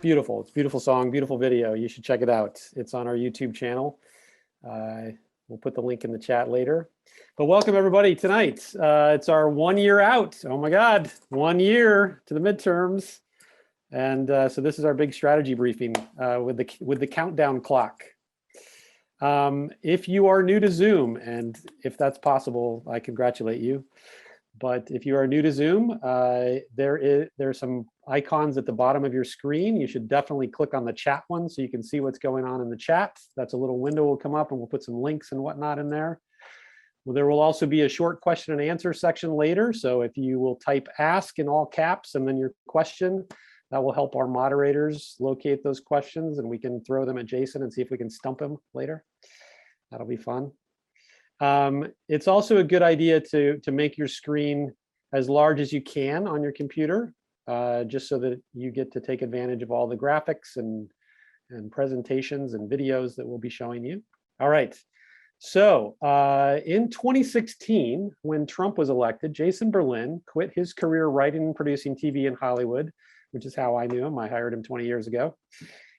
beautiful. It's a beautiful song, beautiful video. You should check it out. It's on our YouTube channel. We'll put the link in the chat later. But welcome everybody tonight. It's our 1 year out. Oh my God, 1 year to the midterms. And so this is our big strategy briefing with the countdown clock. If you are new to Zoom, and if that's possible, I congratulate you. But if you are new to Zoom, there's some icons at the bottom of your screen. You should definitely click on the chat one so you can see what's going on in the chat. That's a little window will come up and we'll put some links and whatnot in there. Well, there will also be a short question and answer section later. So if you will type ask in all caps and then your question, that will help our moderators locate those questions and we can throw them at Jason and see if we can stump him later. That'll be fun. It's also a good idea to make your screen as large as you can on your computer, just so that you get to take advantage of all the graphics and presentations and videos that we'll be showing you. All right. So in 2016, when Trump was elected, Jason Berlin quit his career writing and producing TV in Hollywood, which is how I knew him. I hired him 20 years ago,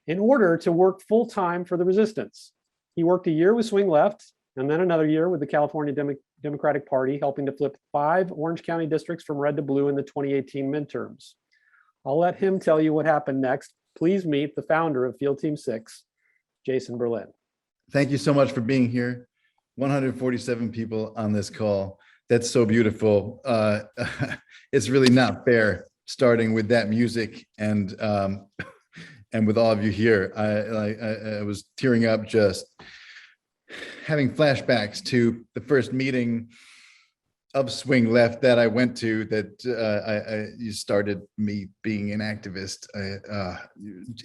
in order to work full-time for the resistance. He worked a year with Swing Left, and then another year with the California Democratic Party, helping to flip 5 Orange County districts from red to blue in the 2018 midterms. I'll let him tell you what happened next. Please meet the founder of Field Team 6, Jason Berlin. Thank you so much for being here. 147 people on this call. That's so beautiful. It's really not fair starting with that music and with all of you here. I was tearing up just having flashbacks to the first meeting of Swing Left that I went to, that you started me being an activist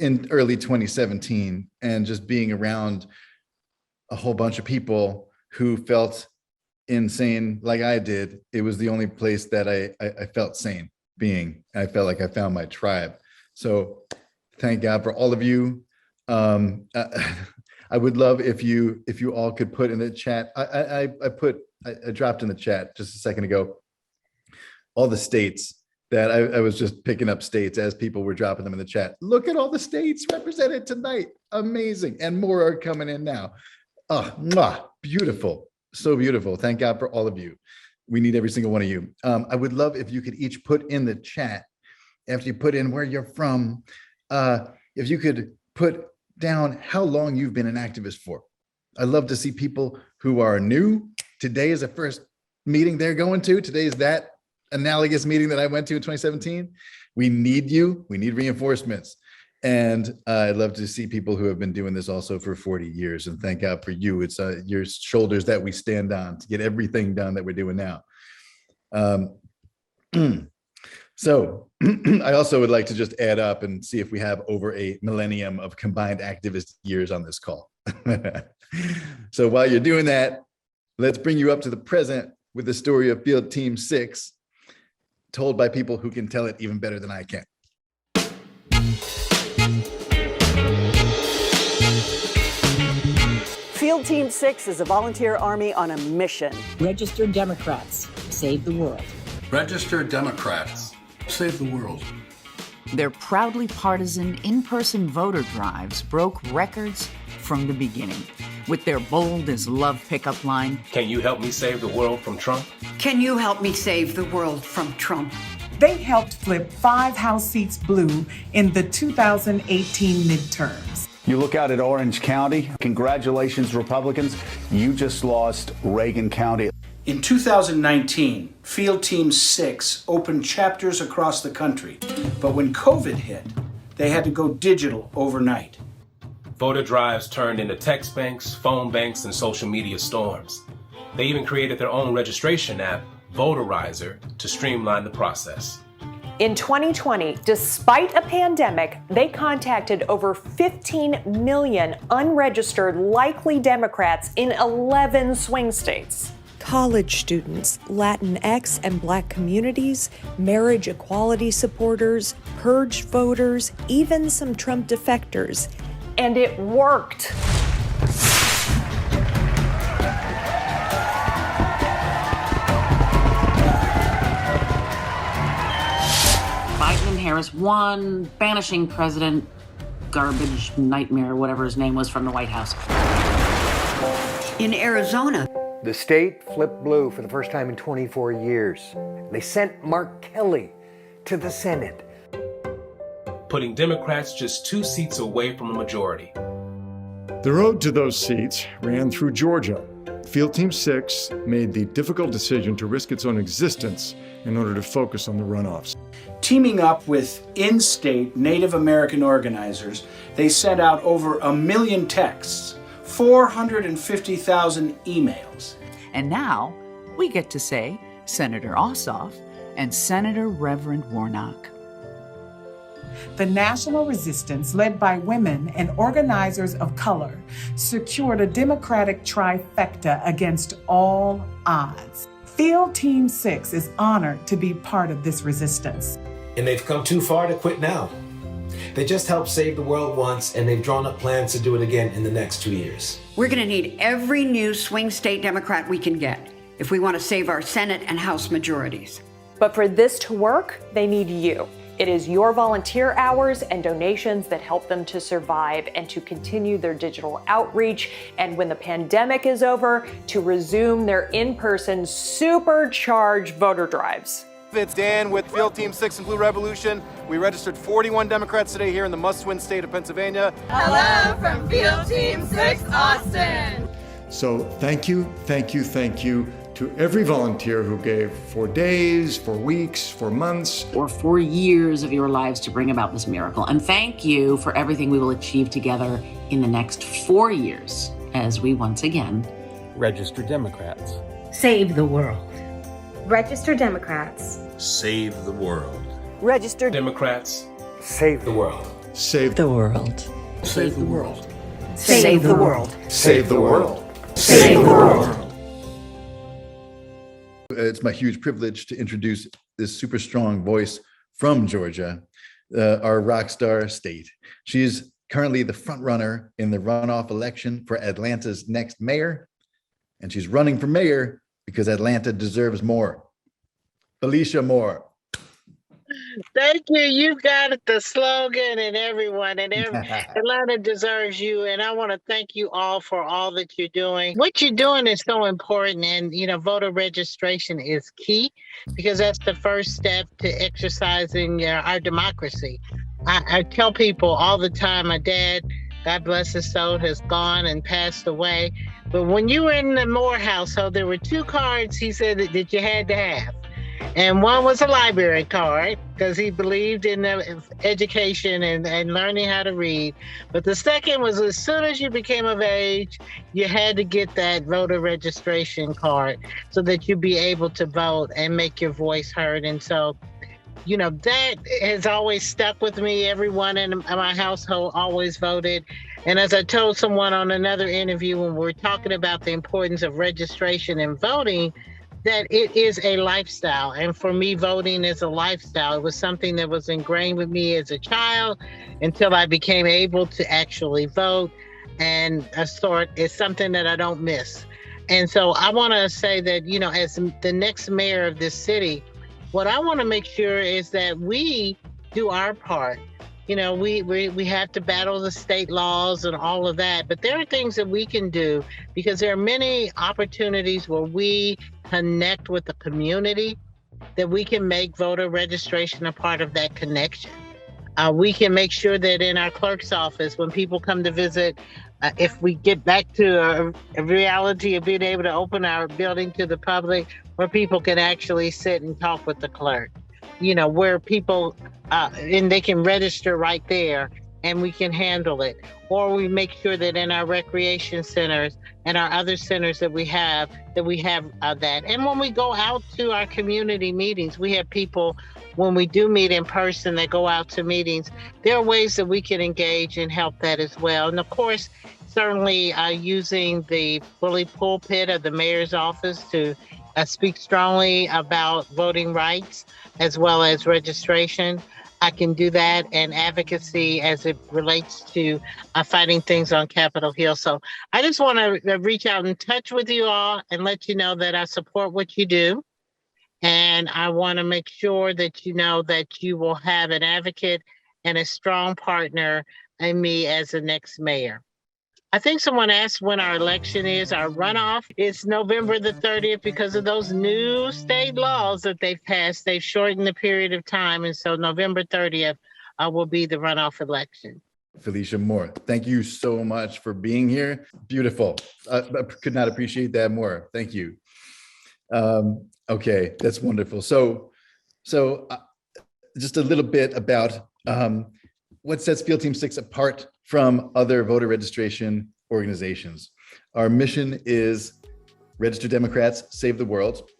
in early 2017, and just being around a whole bunch of people who felt insane like I did. It was the only place that I felt sane being. I felt like I found my tribe. So thank God for all of you. I would love if you all could put in the chat. I dropped in the chat just a second ago all the states that I was just picking up states as people were dropping them in the chat. Look at all the states represented tonight. Amazing. And more are coming in now. Oh, beautiful. So beautiful. Thank God for all of you. We need every single one of you. I would love if you could each put in the chat, after you put in where you're from, if you could put down how long you've been an activist for. I love to see people who are new. Today is the first meeting they're going to. Today is that analogous meeting that I went to in 2017. We need you. We need reinforcements. And I'd love to see people who have been doing this also for 40 years. And thank God for you. It's your shoulders that we stand on to get everything done that we're doing now. So I also would like to just add up and see if we have over a millennium of combined activist years on this call. So while you're doing that, let's bring you up to the present with the story of Field Team 6, told by people who can tell it even better than I can. Field Team 6 is a volunteer army on a mission. Registered Democrats, save the world. Registered Democrats, save the world. Their proudly partisan in-person voter drives broke records from the beginning. With their bold as love pickup line, "Can you help me save the world from Trump?" Can you help me save the world from Trump? They helped flip 5 House seats blue in the 2018 midterms. You look out at Orange County. Congratulations, Republicans. You just lost Reagan County. In 2019, Field Team 6 opened chapters across the country. But when COVID hit, they had to go digital overnight. Voter drives turned into text banks, phone banks, and social media storms. They even created their own registration app, Votarizer, to streamline the process. In 2020, despite a pandemic, they contacted over 15 million unregistered likely Democrats in 11 swing states. College students, Latinx and Black communities, marriage equality supporters, purge voters, even some Trump defectors. And it worked. Biden and Harris won, banishing President garbage nightmare, whatever his name was, from the White House. In Arizona, the state flipped blue for the first time in 24 years. They sent Mark Kelly to the Senate, putting Democrats just 2 seats away from a majority. The road to those seats ran through Georgia. Field Team 6 made the difficult decision to risk its own existence in order to focus on the runoffs. Teaming up with in-state Native American organizers, they sent out over 1 million texts, 450,000 emails. And now we get to say Senator Ossoff and Senator Reverend Warnock. The national resistance, led by women and organizers of color, secured a Democratic trifecta against all odds. Field Team 6 is honored to be part of this resistance. And they've come too far to quit now. They just helped save the world once, and they've drawn up plans to do it again in the next 2 years. we're going to need every new swing state Democrat we can get if we want to save our Senate and House majorities. But for this to work, they need you. It is your volunteer hours and donations that help them to survive and to continue their digital outreach. And when the pandemic is over, to resume their in-person supercharged voter drives. It's Dan with Field Team 6 and Blue Revolution. We registered 41 Democrats today here in the must-win state of Pennsylvania. Hello from Field Team 6 Austin. So thank you to every volunteer who gave for days, for weeks, for months, or for years of your lives to bring about this miracle. And thank you for everything we will achieve together in the next 4 years as we once again register Democrats. Save the world. Register Democrats. Save the world. Register Democrats. Save the world. Save the world. Save the world. Save the world. Save the world. Save the world. It's my huge privilege to introduce this super strong voice from Georgia, our rock star state. She's currently the front runner in the runoff election for Atlanta's next mayor, and she's running for mayor because Atlanta deserves more. Felicia Moore. Thank you. You got the slogan and everyone, and Atlanta deserves you. And I want to thank you all for all that you're doing. What you're doing is so important. And, you know, voter registration is key because that's the first step to exercising our democracy. I tell people all the time, my dad, God bless his soul, has gone and passed away. But when you were in the Moore household, there were two cards he said that you had to have. And one was a library card because he believed in education and learning how to read. But the second was as soon as you became of age, you had to get that voter registration card so that you'd be able to vote and make your voice heard. And so, you know, that has always stuck with me. Everyone in my household always voted. And as I told someone on another interview when we were talking about the importance of registration and voting, that it is a lifestyle. And for me, voting is a lifestyle. It was something that was ingrained with me as a child until I became able to actually vote. And it's something that I don't miss. And so I want to say that, you know, as the next mayor of this city, what I want to make sure is that we do our part. You know, we have to battle the state laws and all of that, but there are things that we can do because there are many opportunities where we connect with the community that we can make voter registration a part of that connection. We can make sure that in our clerk's office, when people come to visit, if we get back to a reality of being able to open our building to the public, where people can actually sit and talk with the clerk. You know, where people, and they can register right there and we can handle it. Or we make sure that in our recreation centers and our other centers that we have that. And when we go out to our community meetings, we have people, when we do meet in person, that go out to meetings. There are ways that we can engage and help that as well. And of course, certainly using the bully pulpit of the mayor's office to speak strongly about voting rights as well as registration. I can do that, and advocacy as it relates to fighting things on Capitol Hill. So I just want to reach out and touch with you all and let you know that I support what you do. And I want to make sure that you know that you will have an advocate and a strong partner and me as the next mayor. I think someone asked when our election is. Our runoff is November the 30th because of those new state laws that they've passed. They've shortened the period of time. And so November 30th will be the runoff election. Felicia Moore, thank you so much for being here. Beautiful. I could not appreciate that more. Thank you. Okay, that's wonderful. So just a little bit about what sets Field Team 6 apart from other voter registration organizations. Our mission is Register Democrats, Save the World,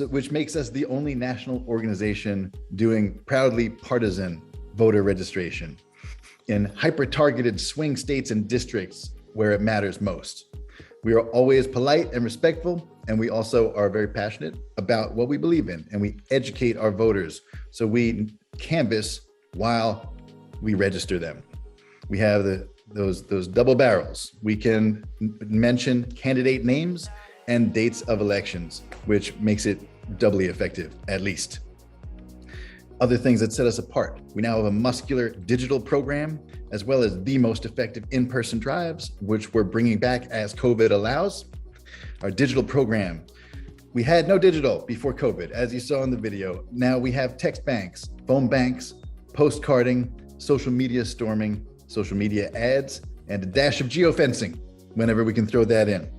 which makes us the only national organization doing proudly partisan voter registration in hyper-targeted swing states and districts where it matters most. We are always polite and respectful, and we also are very passionate about what we believe in, and we educate our voters. So we canvass while we register them. We have those double barrels. We can mention candidate names and dates of elections, which makes it doubly effective, at least. Other things that set us apart. We now have a muscular digital program, as well as the most effective in-person drives, which we're bringing back as COVID allows. Our digital program. We had no digital before COVID, as you saw in the video. Now we have text banks, phone banks, postcarding, social media storming, social media ads, and a dash of geofencing whenever we can throw that in.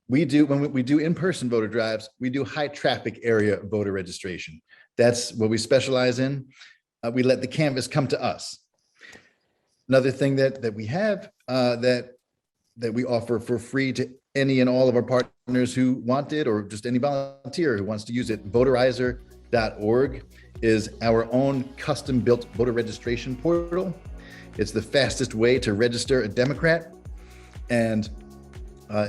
When we do in-person voter drives, we do high traffic area voter registration. That's what we specialize in. We let the canvas come to us. Another thing that we have that we offer for free to any and all of our partners who want it, or just any volunteer who wants to use it, voterizer.org is our own custom-built voter registration portal. It's the fastest way to register a Democrat, and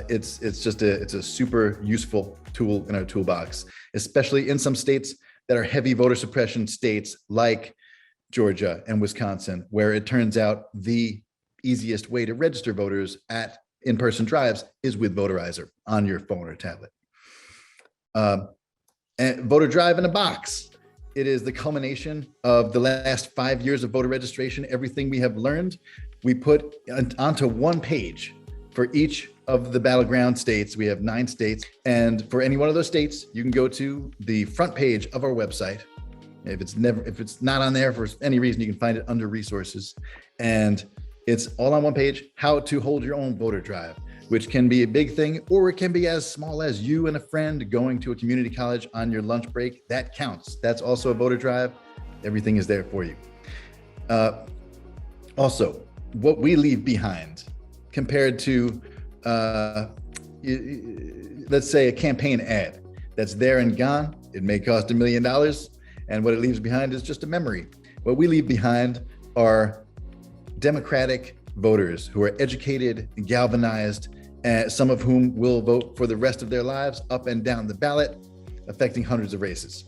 it's a super useful tool in our toolbox, especially in some states that are heavy voter suppression states like Georgia and Wisconsin, where it turns out the easiest way to register voters at in-person drives is with Voterizer on your phone or tablet. And Voter Drive in a Box. It is the culmination of the last 5 years of voter registration. Everything we have learned, we put onto one page for each of the battleground states. We have 9 states. And for any one of those states, you can go to the front page of our website. If it's not on there for any reason, you can find it under resources. And it's all on one page, how to hold your own voter drive, which can be a big thing, or it can be as small as you and a friend going to a community college on your lunch break. That counts. That's also a voter drive. Everything is there for you. Also, what we leave behind compared to, let's say, a campaign ad that's there and gone. It may cost $1 million, and what it leaves behind is just a memory. What we leave behind are Democratic voters who are educated and galvanized, some of whom will vote for the rest of their lives up and down the ballot, affecting hundreds of races.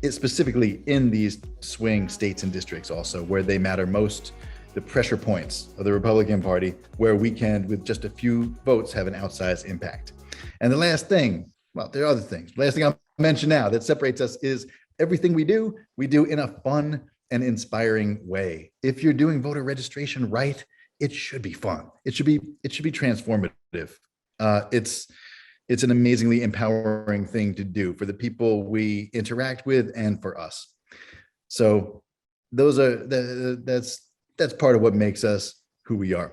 It's specifically in these swing states and districts also where they matter most, the pressure points of the Republican Party, where we can, with just a few votes, have an outsized impact. And the last thing, well, there are other things. The last thing I'll mention now that separates us is everything we do in a fun and inspiring way. If you're doing voter registration right, it should be fun. It should be transformative. It's an amazingly empowering thing to do for the people we interact with and for us. So that's part of what makes us who we are.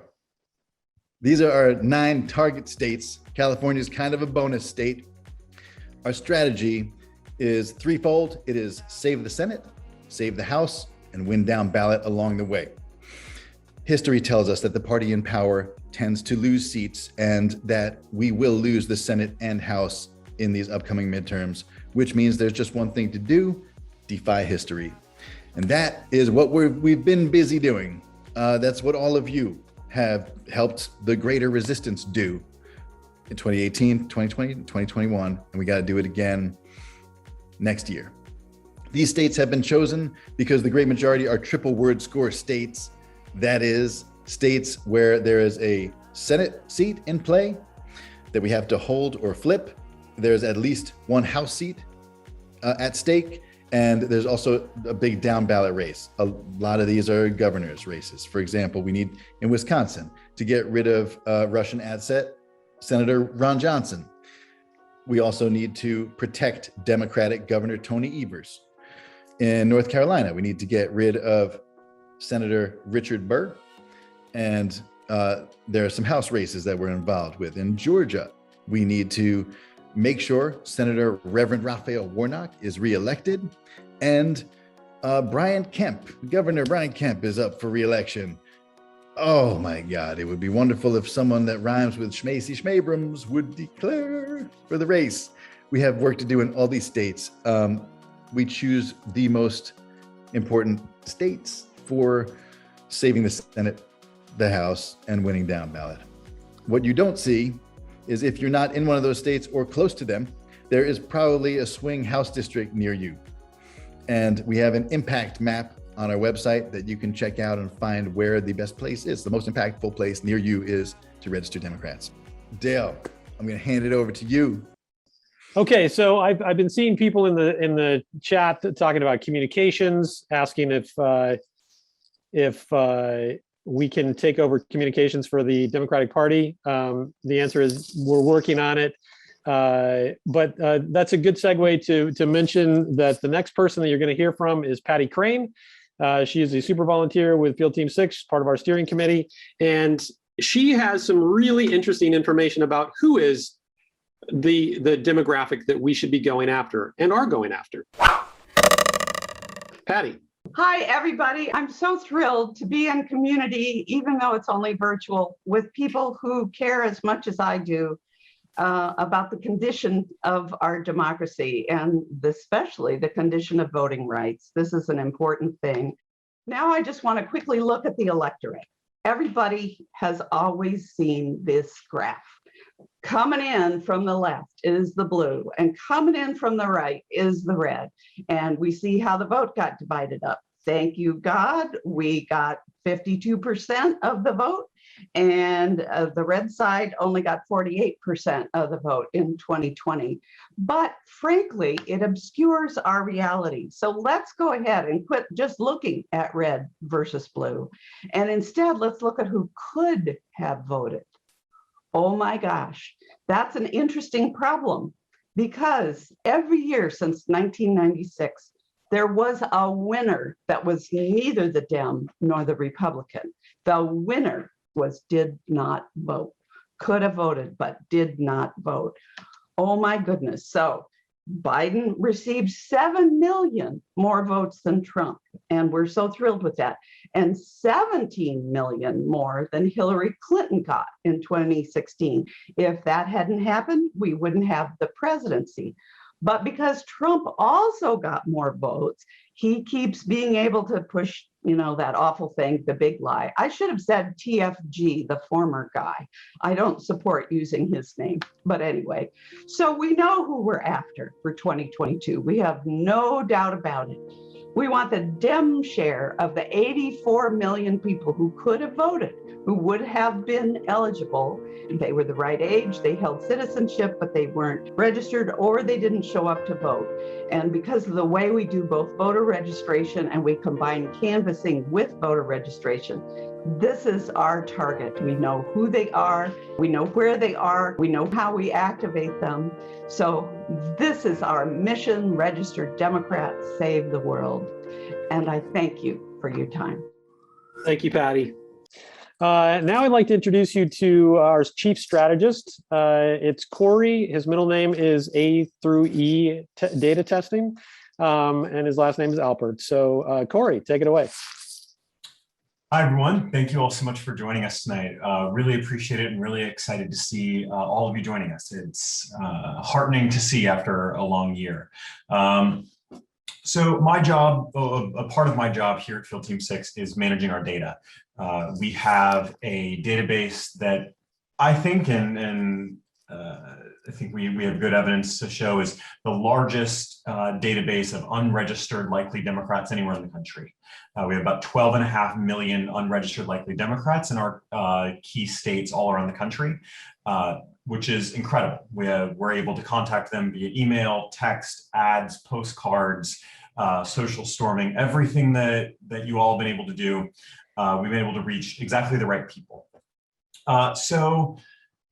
These are our 9 target states. California is kind of a bonus state. Our strategy is threefold. It is save the Senate, save the House, and win down ballot along the way. History tells us that the party in power tends to lose seats and that we will lose the Senate and House in these upcoming midterms, which means there's just one thing to do: defy history. And that is what we've been busy doing. That's what all of you have helped the greater resistance do in 2018, 2020, 2021, and we got to do it again next year. These states have been chosen because the great majority are triple word score states. That is, states where there is a Senate seat in play that we have to hold or flip. There's at least one House seat at stake, And there's also a big down ballot race. A lot of these are governor's races. For example, we need in Wisconsin to get rid of Russian asset, Senator Ron Johnson. We also need to protect Democratic Governor Tony Evers. In North Carolina, we need to get rid of Senator Richard Burr. And there are some House races that we're involved with. In Georgia, we need to make sure Senator Reverend Raphael Warnock is reelected. And Governor Brian Kemp is up for reelection. Oh my God, it would be wonderful if someone that rhymes with Schmacy Schmabrams would declare for the race. We have work to do in all these states. We choose the most important states for saving the Senate, the House, and winning down ballot. What you don't see is if you're not in one of those states or close to them, there is probably a swing House district near you. And we have an impact map on our website that you can check out and find where the best place is. The most impactful place near you is to register Democrats. Dale, I'm going to hand it over to you. Okay, so I've been seeing people in the chat talking about communications, asking if we can take over communications for the Democratic Party. The answer is we're working on it. But that's a good segue to mention that the next person that you're going to hear from is Patti Crane. She is a super volunteer with Field Team 6, part of our steering committee, and she has some really interesting information about who is the demographic that we should be going after and are going after. Patti. Hi, everybody. I'm so thrilled to be in community, even though it's only virtual, with people who care as much as I do about the condition of our democracy, and especially the condition of voting rights. This is an important thing. Now I just want to quickly look at the electorate. Everybody has always seen this graph. Coming in from the left is the blue, and coming in from the right is the red. And we see how the vote got divided up. Thank you, God. We got 52% of the vote, and the red side only got 48% of the vote in 2020. But frankly, it obscures our reality. So let's go ahead and quit just looking at red versus blue. And instead, let's look at who could have voted. Oh my gosh, that's an interesting problem, because every year since 1996, there was a winner that was neither the Dem nor the Republican. The winner was did not vote, could have voted, but did not vote. Oh my goodness. So Biden received 7 million more votes than Trump, and we're so thrilled with that, and 17 million more than Hillary Clinton got in 2016. If that hadn't happened, we wouldn't have the presidency. But because Trump also got more votes, he keeps being able to push, that awful thing, the big lie. I should have said TFG, the former guy. I don't support using his name, but anyway. So we know who we're after for 2022. We have no doubt about it. We want the Dem share of the 84 million people who could have voted, who would have been eligible. They were the right age, they held citizenship, but they weren't registered or they didn't show up to vote. And because of the way we do both voter registration and we combine canvassing with voter registration, this is our target. We know who they are, we know where they are, we know how we activate them. So this is our mission, Registered Democrats Save the World. And I thank you for your time. Thank you, Patti. Now I'd like to introduce you to our chief strategist. It's Cory. His middle name is A through E data testing, and his last name is Alpert. So Cory, take it away. Hi, everyone. Thank you all so much for joining us tonight. Really appreciate it and really excited to see all of you joining us. It's heartening to see after a long year. So my job, a part of my job here at Field Team 6 is managing our data. We have a database that I think, I think we have good evidence to show is the largest database of unregistered likely Democrats anywhere in the country. We have about 12.5 million unregistered likely Democrats in our key states all around the country, which is incredible. We're able to contact them via email, text, ads, postcards, social storming, everything that you all have been able to do, we've been able to reach exactly the right people. So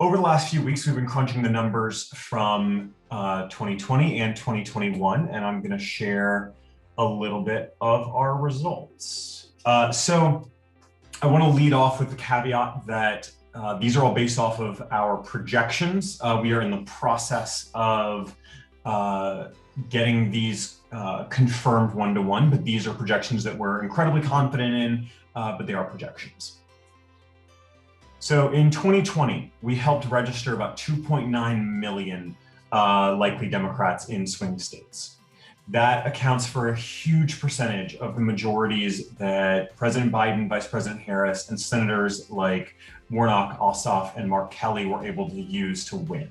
over the last few weeks, we've been crunching the numbers from 2020 and 2021, and I'm going to share a little bit of our results. So I want to lead off with the caveat that these are all based off of our projections. We are in the process of getting these confirmed one-to-one, but these are projections that we're incredibly confident in, but they are projections. So in 2020, we helped register about 2.9 million likely Democrats in swing states. That accounts for a huge percentage of the majorities that President Biden, Vice President Harris, and senators like Warnock, Ossoff, and Mark Kelly were able to use to win.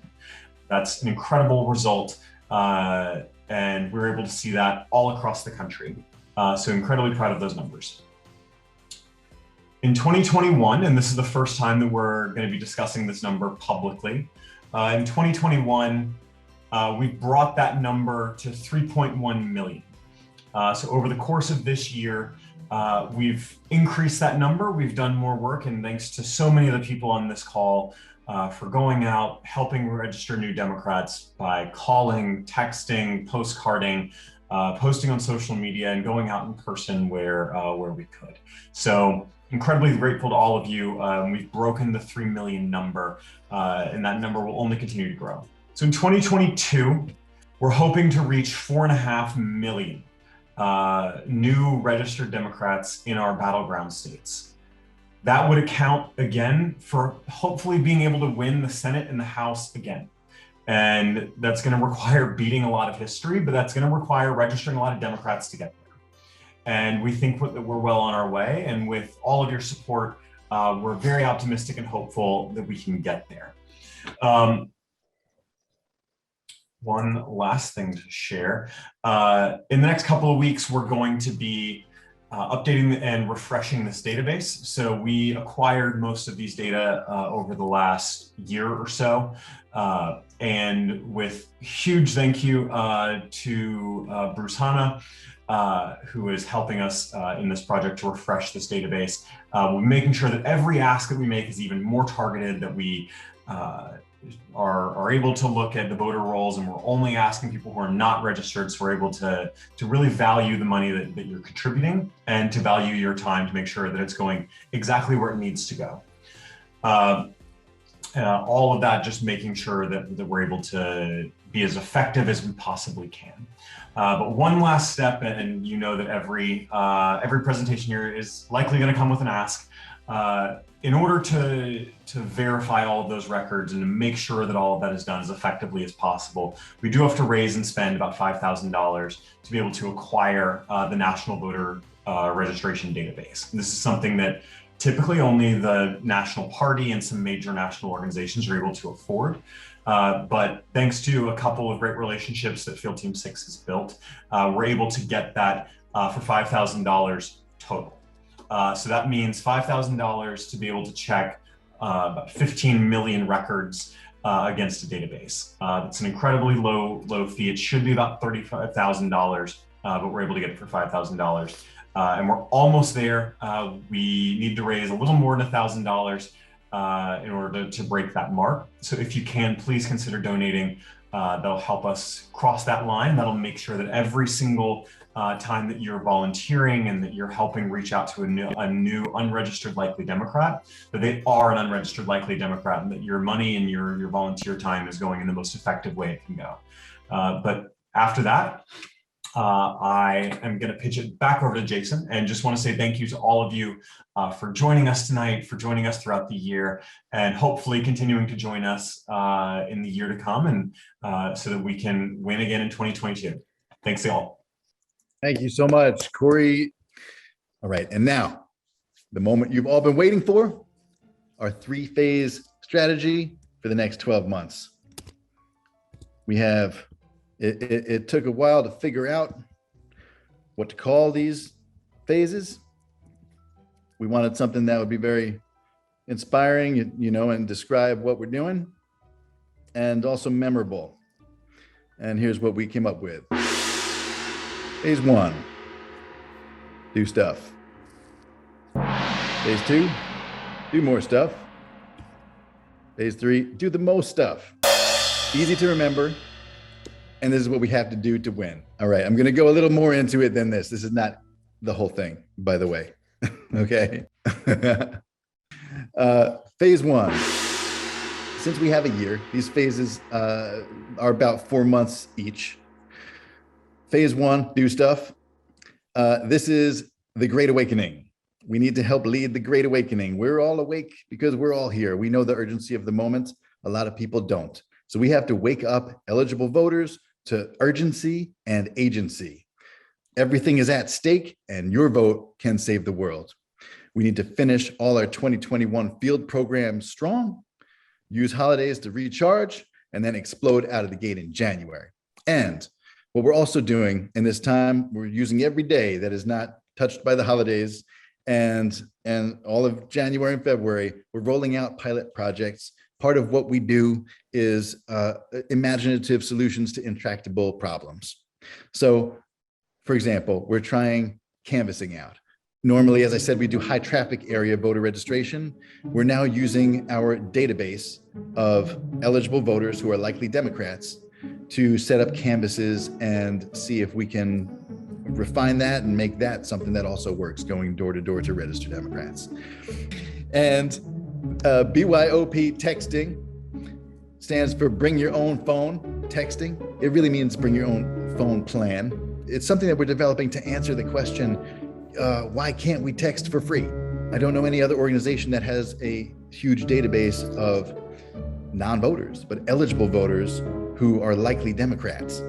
That's an incredible result, and we were able to see that all across the country. So incredibly proud of those numbers. In 2021, and this is the first time that we're going to be discussing this number publicly, in 2021, we brought that number to 3.1 million. So over the course of this year, we've increased that number. We've done more work, and thanks to so many of the people on this call for going out, helping register new Democrats by calling, texting, postcarding, posting on social media, and going out in person where we could. So incredibly grateful to all of you. We've broken the 3 million number, and that number will only continue to grow. So in 2022, we're hoping to reach 4.5 million new registered Democrats in our battleground states. That would account again for hopefully being able to win the Senate and the House again. And that's going to require beating a lot of history, but that's going to require registering a lot of Democrats to get there. And we think that we're well on our way. And with all of your support, we're very optimistic and hopeful that we can get there. One last thing to share. In the next couple of weeks, we're going to be updating and refreshing this database. So we acquired most of these data over the last year or so. And with huge thank you to Bruce Hanna, who is helping us in this project to refresh this database. We're making sure that every ask that we make is even more targeted, that we are able to look at the voter rolls, and we're only asking people who are not registered, so we're able to really value the money that you're contributing and to value your time to make sure that it's going exactly where it needs to go. All of that just making sure that we're able to be as effective as we possibly can. But one last step, and you know that every presentation here is likely going to come with an ask. In order to verify all of those records and to make sure that all of that is done as effectively as possible, we do have to raise and spend about $5,000 to be able to acquire the National Voter Registration Database. And this is something that typically only the National Party and some major national organizations are able to afford. But thanks to a couple of great relationships that Field Team 6 has built, we're able to get that for $5,000 total. So that means $5,000 to be able to check about 15 million records against a database. It's an incredibly low fee. It should be about $35,000, but we're able to get it for $5,000. And we're almost there. We need to raise a little more than $1,000 in order to break that mark. So if you can, please consider donating. That'll help us cross that line. That'll make sure that every single time that you're volunteering and that you're helping reach out to a new unregistered likely Democrat, that they are an unregistered likely Democrat, and that your money and your volunteer time is going in the most effective way it can go. But after that, I am going to pitch it back over to Jason, and just want to say thank you to all of you for joining us tonight, for joining us throughout the year, and hopefully continuing to join us in the year to come, and so that we can win again in 2022. Thanks, y'all. Thank you so much, Cory. All right, and now the moment you've all been waiting for, our 3-phase strategy for the next 12 months. We have, it took a while to figure out what to call these phases. We wanted something that would be very inspiring, you know, and describe what we're doing, and also memorable. And here's what we came up with. Phase 1, do stuff. Phase 2, do more stuff. Phase 3, do the most stuff. Easy to remember. And this is what we have to do to win. All right, I'm gonna go a little more into it than this. This is not the whole thing, by the way. Okay. Phase 1. Since we have a year, these phases are about 4 months each. Phase 1, do stuff. This is the Great Awakening. We need to help lead the Great Awakening. We're all awake because we're all here. We know the urgency of the moment. A lot of people don't. So we have to wake up eligible voters to urgency and agency. Everything is at stake and your vote can save the world. We need to finish all our 2021 field programs strong, use holidays to recharge, and then explode out of the gate in January. And what we're also doing in this time, we're using every day that is not touched by the holidays and all of January and February, we're rolling out pilot projects. Part of what we do is imaginative solutions to intractable problems. So, for example, we're trying canvassing out. Normally, as I said, we do high traffic area voter registration. We're now using our database of eligible voters who are likely Democrats to set up canvases and see if we can refine that and make that something that also works, going door to door to register Democrats. And BYOP texting stands for bring your own phone texting. It really means bring your own phone plan. It's something that we're developing to answer the question, why can't we text for free? I don't know any other organization that has a huge database of non-voters, but eligible voters who are likely Democrats.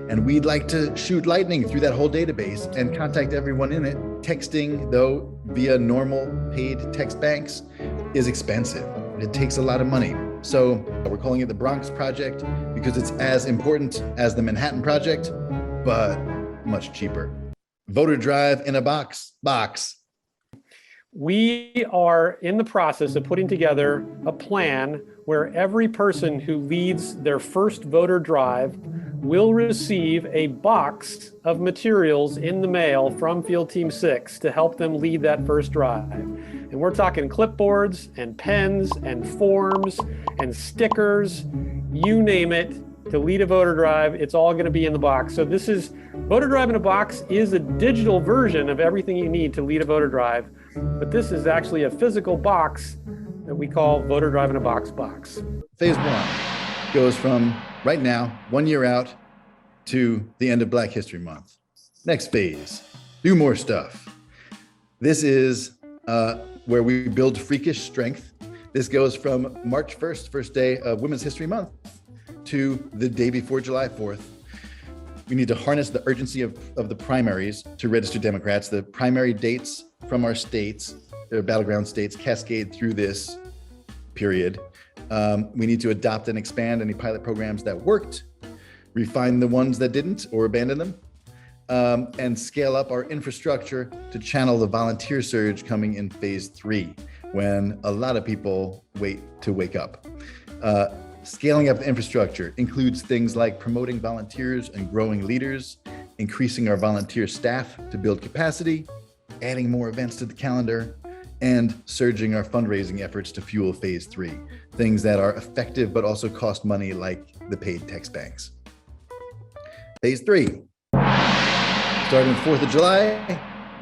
And we'd like to shoot lightning through that whole database and contact everyone in it. Texting, though, via normal paid text banks is expensive. It takes a lot of money. So we're calling it the Bronx Project because it's as important as the Manhattan Project, but much cheaper. Voter drive in a box. We are in the process of putting together a plan where every person who leads their first voter drive will receive a box of materials in the mail from Field Team 6 to help them lead that first drive. And we're talking clipboards and pens and forms and stickers, you name it, to lead a voter drive. It's all going to be in the box. So this is Voter Drive in a Box is a digital version of everything you need to lead a voter drive. But this is actually a physical box that we call Voter Drive in a Box. Phase 1 goes from right now, 1 year out, to the end of Black History Month. Next phase, do more stuff. This is where we build freakish strength. This goes from March 1st, first day of Women's History Month, to the day before July 4th. We need to harness the urgency of the primaries to register Democrats. The primary dates from our states, their battleground states, cascade through this period. We need to adopt and expand any pilot programs that worked, refine the ones that didn't or abandon them, and scale up our infrastructure to channel the volunteer surge coming in phase 3, when a lot of people wait to wake up. Scaling up the infrastructure includes things like promoting volunteers and growing leaders, increasing our volunteer staff to build capacity, adding more events to the calendar, and surging our fundraising efforts to fuel phase 3, things that are effective but also cost money, like the paid text banks. Phase 3, starting 4th of July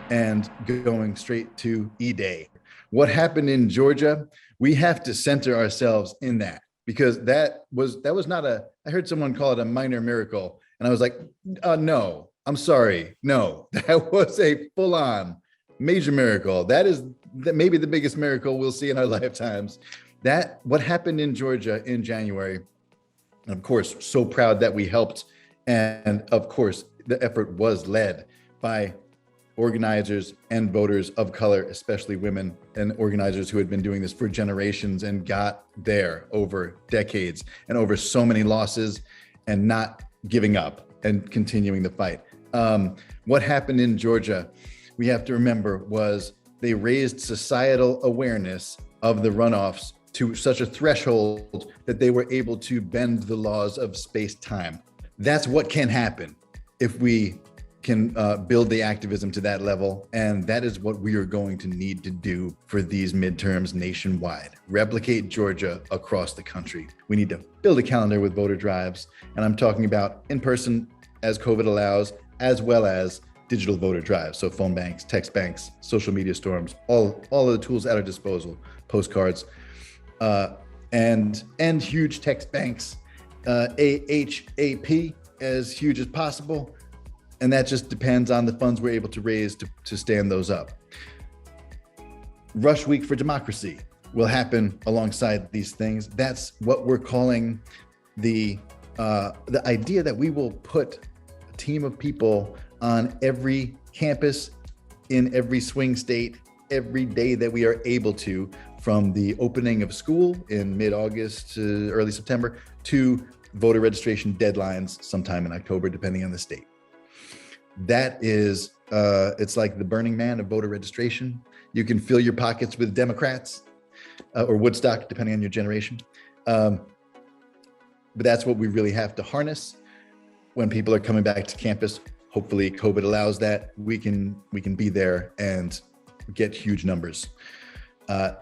and going straight to E-Day. What happened in Georgia? We have to center ourselves in that, because that was not I heard someone call it a minor miracle. And I was like, no, I'm sorry. No, that was a full-on major miracle. That is maybe the biggest miracle we'll see in our lifetimes. What happened in Georgia in January, and of course, so proud that we helped. And of course, the effort was led by organizers and voters of color, especially women and organizers who had been doing this for generations and got there over decades and over so many losses and not giving up and continuing the fight. What happened in Georgia, we have to remember, was they raised societal awareness of the runoffs to such a threshold that they were able to bend the laws of space-time. That's what can happen if we can build the activism to that level. And that is what we are going to need to do for these midterms nationwide. Replicate Georgia across the country. We need to build a calendar with voter drives. And I'm talking about in person as COVID allows, as well as digital voter drives. So phone banks, text banks, social media storms, all of the tools at our disposal, postcards, and huge text banks, AHAP, as huge as possible. And that just depends on the funds we're able to raise to stand those up. Rush Week for Democracy will happen alongside these things. That's what we're calling the idea that we will put a team of people on every campus in every swing state every day that we are able to, from the opening of school in mid-August to early September to voter registration deadlines sometime in October, depending on the state. That is, it's like the Burning Man of voter registration. You can fill your pockets with Democrats or Woodstock, depending on your generation. But that's what we really have to harness when people are coming back to campus. Hopefully COVID allows that. We can be there and get huge numbers.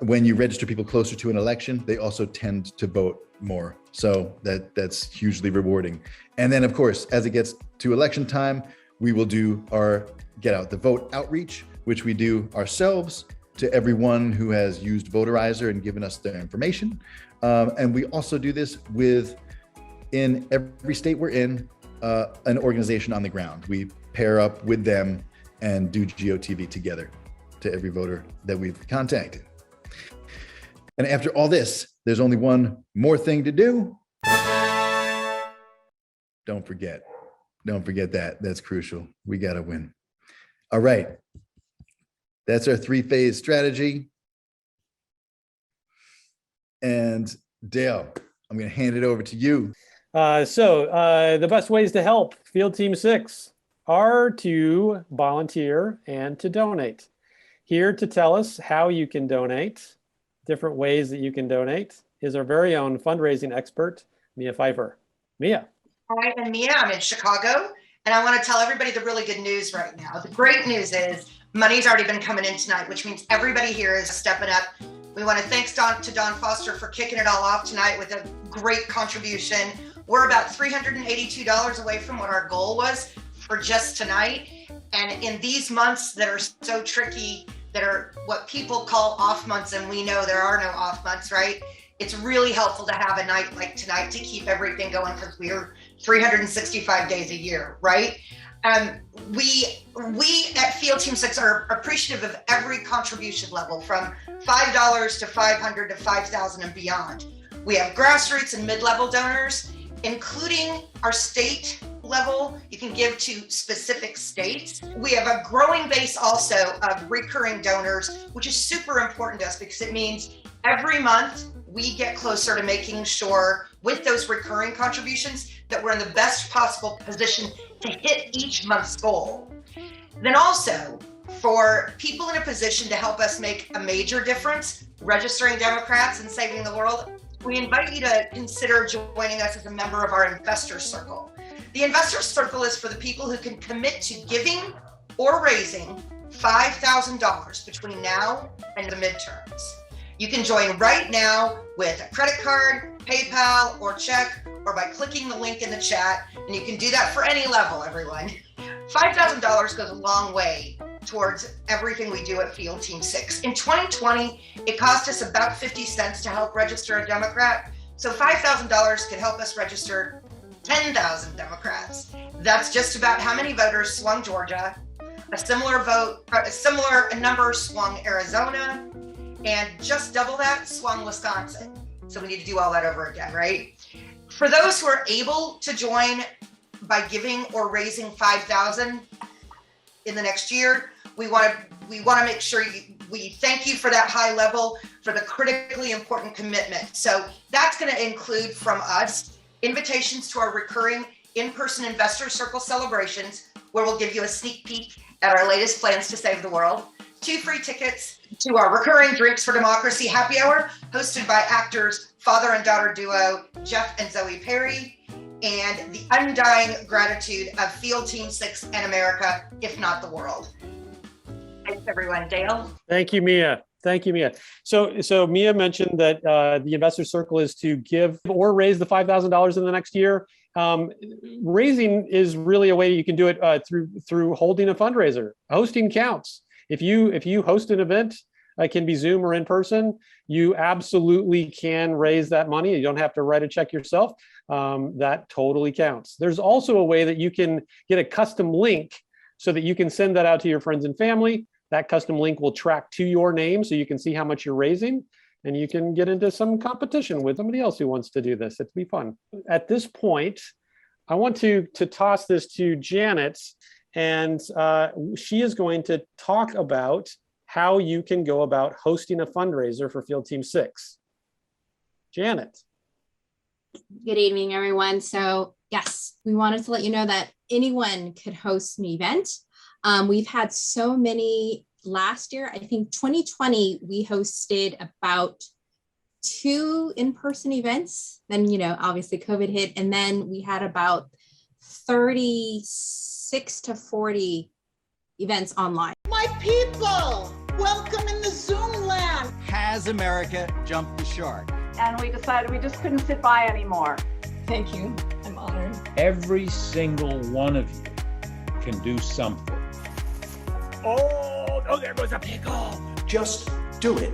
When you register people closer to an election, they also tend to vote more. So that's hugely rewarding. And then of course, as it gets to election time, we will do our Get Out the Vote outreach, which we do ourselves to everyone who has used Voterizer and given us their information. And we also do this in every state we're in, an organization on the ground. We pair up with them and do GOTV together to every voter that we've contacted. And after all this, there's only one more thing to do. Don't forget that. That's crucial. We got to win. All right. That's our 3-phase strategy. And Dale, I'm going to hand it over to you. The best ways to help Field Team 6 are to volunteer and to donate. Here to tell us how you can donate, different ways that you can donate, is our very own fundraising expert, Mia Pfeiffer. Mia. Hi, I'm Mia. I'm in Chicago, and I want to tell everybody the really good news right now. The great news is money's already been coming in tonight, which means everybody here is stepping up. We want to thank Don Foster for kicking it all off tonight with a great contribution. We're about $382 away from what our goal was for just tonight. And in these months that are so tricky, that are what people call off months, and we know there are no off months, right? It's really helpful to have a night like tonight to keep everything going, because we are 365 days a year, right? We at Field Team 6 are appreciative of every contribution level, from $5 to $500 to $5,000 and beyond. We have grassroots and mid-level donors, including our state level. You can give to specific states. We have a growing base also of recurring donors, which is super important to us, because it means every month we get closer to making sure with those recurring contributions that we're in the best possible position to hit each month's goal. Then also, for people in a position to help us make a major difference, registering Democrats and saving the world, we invite you to consider joining us as a member of our Investor Circle. The Investor Circle is for the people who can commit to giving or raising $5,000 between now and the midterms. You can join right now with a credit card, PayPal, or check, or by clicking the link in the chat, and you can do that for any level, everyone. $5,000 goes a long way towards everything we do at Field Team 6. In 2020, it cost us about 50 cents to help register a Democrat. So $5,000 could help us register 10,000 Democrats. That's just about how many voters swung Georgia. A similar number swung Arizona, and just double that swung Wisconsin. So we need to do all that over again, right? For those who are able to join by giving or raising $5,000 in the next year, we want to make sure we thank you for that high level, for the critically important commitment. So that's going to include from us invitations to our recurring in-person Investor Circle celebrations, where we'll give you a sneak peek at our latest plans to save the world. 2 free tickets to our recurring Drinks for Democracy happy hour, hosted by actors father and daughter duo Jeff and Zoe Perry. and the undying gratitude of Field Team 6 and America, if not the world. Thanks, everyone. Dale? Thank you, Mia. Thank you, Mia. So Mia mentioned that the investor circle is to give or raise the $5,000 in the next year. Raising is really a way you can do it through holding a fundraiser. Hosting counts. If you host an event, it can be Zoom or in person, you absolutely can raise that money. You don't have to write a check yourself. That totally counts. There's also a way that you can get a custom link so that you can send that out to your friends and family. That custom link will track to your name so you can see how much you're raising, and you can get into some competition with somebody else who wants to do this. It'd be fun. At this point, I want to toss this to Janet, and she is going to talk about how you can go about hosting a fundraiser for Field Team 6. Janet. Good evening, everyone. So yes, we wanted to let you know that anyone could host an event. We've had so many last year. I think 2020, we hosted about 2 in-person events. Then, obviously COVID hit. And then we had about 36 to 40 events online. My people, welcome in the Zoom land. Has America jumped the shark? And we decided we just couldn't sit by anymore. Thank you. I'm honored. Every single one of you can do something. Oh, there goes a pickle. Just do it.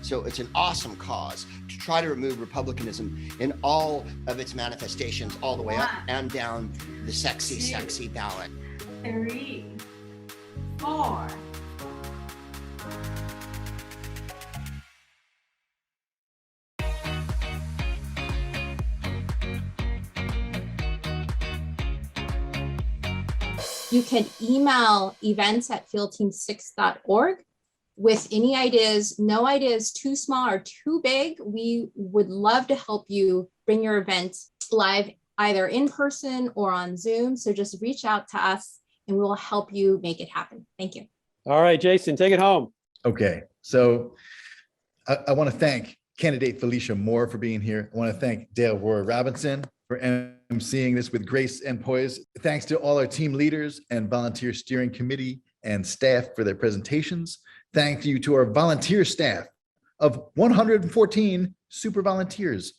So it's an awesome cause to try to remove republicanism in all of its manifestations, all the way up and down the sexy ballot. 3, 4. You can email events@fieldteam6.org with any ideas. No ideas too small or too big. We would love to help you bring your event live, either in person or on Zoom. So just reach out to us and we will help you make it happen. Thank you. All right, Jason, take it home. Okay, so I want to thank candidate Felicia Moore for being here. I want to thank Dale Roy Robertson for emceeing this with grace and poise. Thanks to all our team leaders and volunteer steering committee and staff for their presentations. Thank you to our volunteer staff of 114 super volunteers.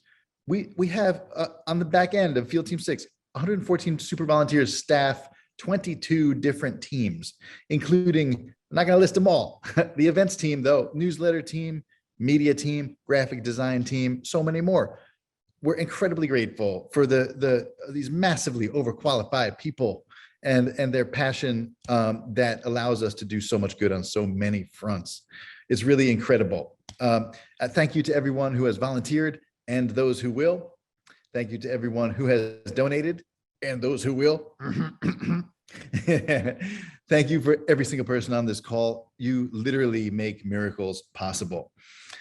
We have on the back end of Field Team 6, 114 super volunteers staff 22 different teams, including, I'm not going to list them all, the events team though, newsletter team, media team, graphic design team, so many more. We're incredibly grateful for these massively overqualified people and their passion that allows us to do so much good on so many fronts. It's really incredible. Thank you to everyone who has volunteered and those who will. Thank you to everyone who has donated and those who will. Thank you for every single person on this call. You literally make miracles possible.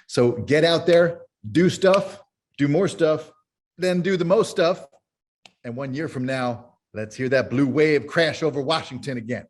So get out there, do stuff, do more stuff, then do the most stuff. And 1 year from now, let's hear that blue wave crash over Washington again.